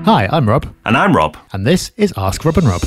Hi, I'm Rob. And I'm Rob. And this is Ask Rob and Rob.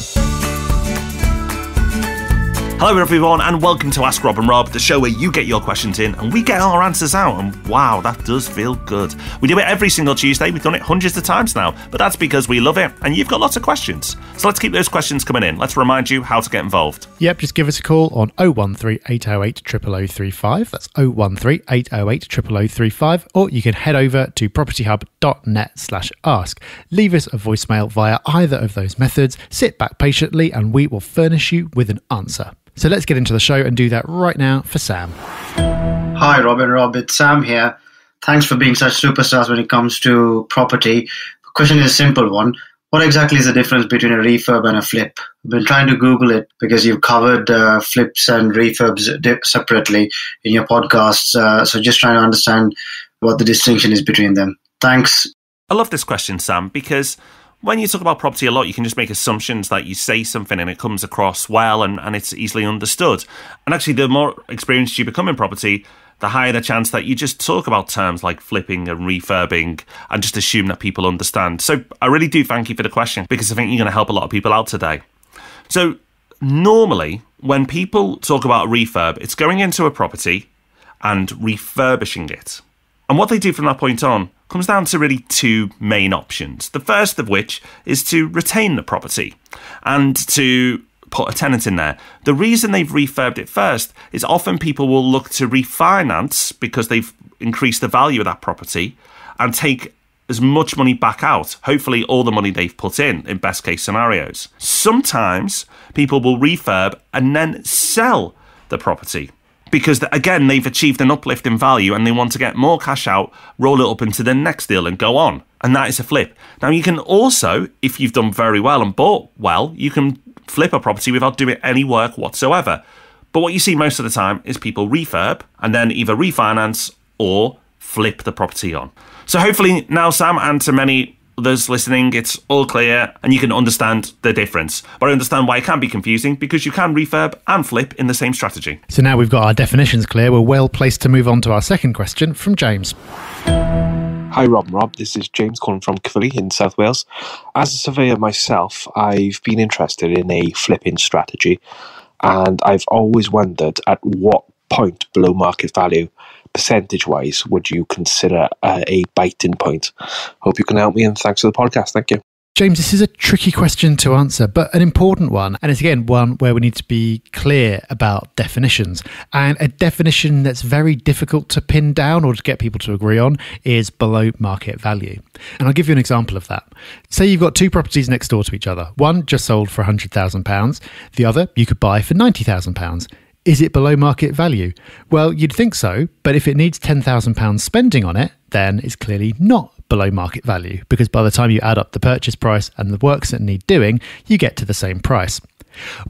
Hello everyone and welcome to Ask Rob and Rob, the show where you get your questions in and we get our answers out, and wow, that does feel good. We do it every single Tuesday, we've done it hundreds of times now, but that's because we love it and you've got lots of questions. So let's keep those questions coming in. Let's remind you how to get involved. Yep, just give us a call on 013 808 0035, that's 013 808 0035, or you can head over to propertyhub.net/ask. Leave us a voicemail via either of those methods, sit back patiently and we will furnish you with an answer. So let's get into the show and do that right now for Sam. Hi, Rob and Rob. It's Sam here. Thanks for being such superstars when it comes to property. The question is a simple one. What exactly is the difference between a refurb and a flip? I've been trying to Google it because you've covered flips and refurbs separately in your podcasts. So just trying to understand what the distinction is between them. Thanks. I love this question, Sam, because when you talk about property a lot, you can just make assumptions that you say something and it comes across well and it's easily understood. And actually, the more experienced you become in property, the higher the chance that you just talk about terms like flipping and refurbing and just assume that people understand. So I really do thank you for the question because I think you're going to help a lot of people out today. So normally, when people talk about a refurb, it's going into a property and refurbishing it. And what they do from that point on comes down to really two main options. The first of which is to retain the property and to put a tenant in there. The reason they've refurbed it first is often people will look to refinance because they've increased the value of that property and take as much money back out, hopefully all the money they've put in best case scenarios. Sometimes people will refurb and then sell the property, because, again, they've achieved an uplift in value and they want to get more cash out, roll it up into the next deal and go on. And that is a flip. Now, you can also, if you've done very well and bought well, you can flip a property without doing any work whatsoever. But what you see most of the time is people refurb and then either refinance or flip the property on. So hopefully now, Sam, and to many others listening, it's all clear and you can understand the difference. But I understand why it can be confusing, because you can refurb and flip in the same strategy. So now we've got our definitions clear, we're well placed to move on to our second question from James. Hi Rob and Rob, this is James calling from Caerphilly in South Wales. As a surveyor myself, I've been interested in a flipping strategy, and I've always wondered at what point below market value, percentage-wise, would you consider a biting point? Hope you can help me, and thanks for the podcast. Thank you. James, this is a tricky question to answer, but an important one. And it's, again, one where we need to be clear about definitions. And a definition that's very difficult to pin down or to get people to agree on is below market value. And I'll give you an example of that. Say you've got two properties next door to each other. One just sold for £100,000. The other you could buy for £90,000. Is it below market value? Well, you'd think so, but if it needs £10,000 spending on it, then it's clearly not below market value, because by the time you add up the purchase price and the works that need doing, you get to the same price.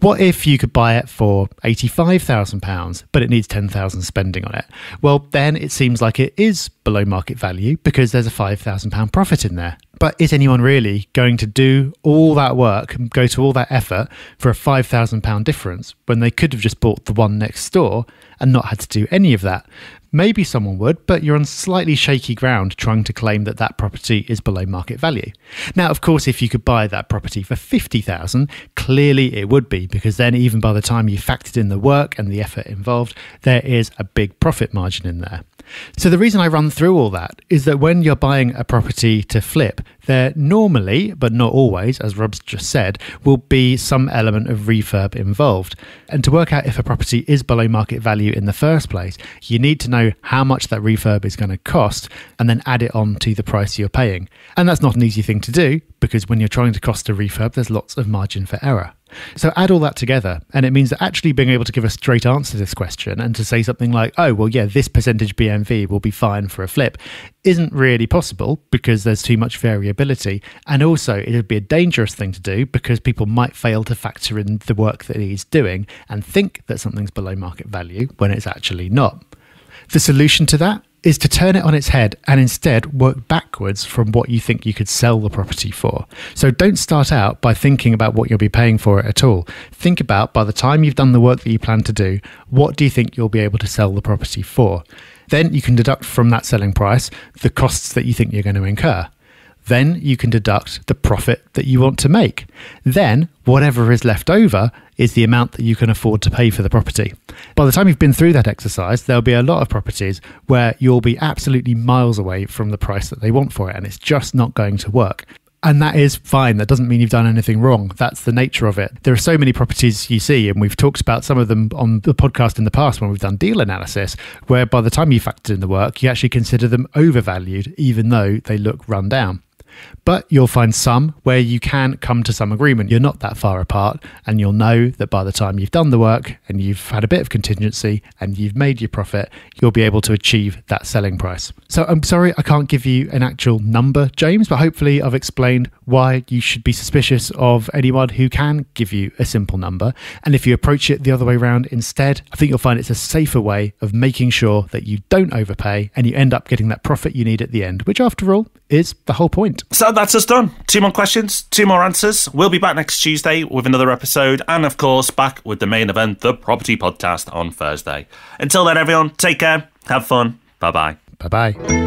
What if you could buy it for £85,000, but it needs £10,000 spending on it? Well, then it seems like it is below market value because there's a £5,000 profit in there. But is anyone really going to do all that work and go to all that effort for a £5,000 difference when they could have just bought the one next door and not had to do any of that? Maybe someone would, but you're on slightly shaky ground trying to claim that that property is below market value. Now, of course, if you could buy that property for £50,000, clearly it would be, because then even by the time you factored in the work and the effort involved, there is a big profit margin in there. So the reason I run through all that is that when you're buying a property to flip, there normally, but not always, as Rob's just said, will be some element of refurb involved. And to work out if a property is below market value in the first place, you need to know how much that refurb is going to cost and then add it on to the price you're paying. And that's not an easy thing to do, because when you're trying to cost a refurb, there's lots of margin for error. So add all that together, and it means that actually being able to give a straight answer to this question and to say something like, oh, well, yeah, this percentage BMV will be fine for a flip, isn't really possible because there's too much variability. And also it would be a dangerous thing to do because people might fail to factor in the work that he's doing and think that something's below market value when it's actually not. The solution to that is to turn it on its head and instead work backwards from what you think you could sell the property for. So don't start out by thinking about what you'll be paying for it at all. Think about, by the time you've done the work that you plan to do, what do you think you'll be able to sell the property for? Then you can deduct from that selling price the costs that you think you're going to incur. Then you can deduct the profit that you want to make. Then whatever is left over is the amount that you can afford to pay for the property. By the time you've been through that exercise, there'll be a lot of properties where you'll be absolutely miles away from the price that they want for it, and it's just not going to work. And that is fine. That doesn't mean you've done anything wrong. That's the nature of it. There are so many properties you see, and we've talked about some of them on the podcast in the past when we've done deal analysis, where by the time you factor in the work, you actually consider them overvalued, even though they look run down. But you'll find some where you can come to some agreement. You're not that far apart, and you'll know that by the time you've done the work and you've had a bit of contingency and you've made your profit, you'll be able to achieve that selling price. So I'm sorry I can't give you an actual number, James, but hopefully I've explained why you should be suspicious of anyone who can give you a simple number. And if you approach it the other way around instead, I think you'll find it's a safer way of making sure that you don't overpay and you end up getting that profit you need at the end, which after all is the whole point. So that's us done. 2 more questions, 2 more answers. We'll be back next Tuesday with another episode, and of course back with the main event, the Property Podcast, on Thursday. Until then, everyone, take care, have fun, bye-bye. Bye-bye.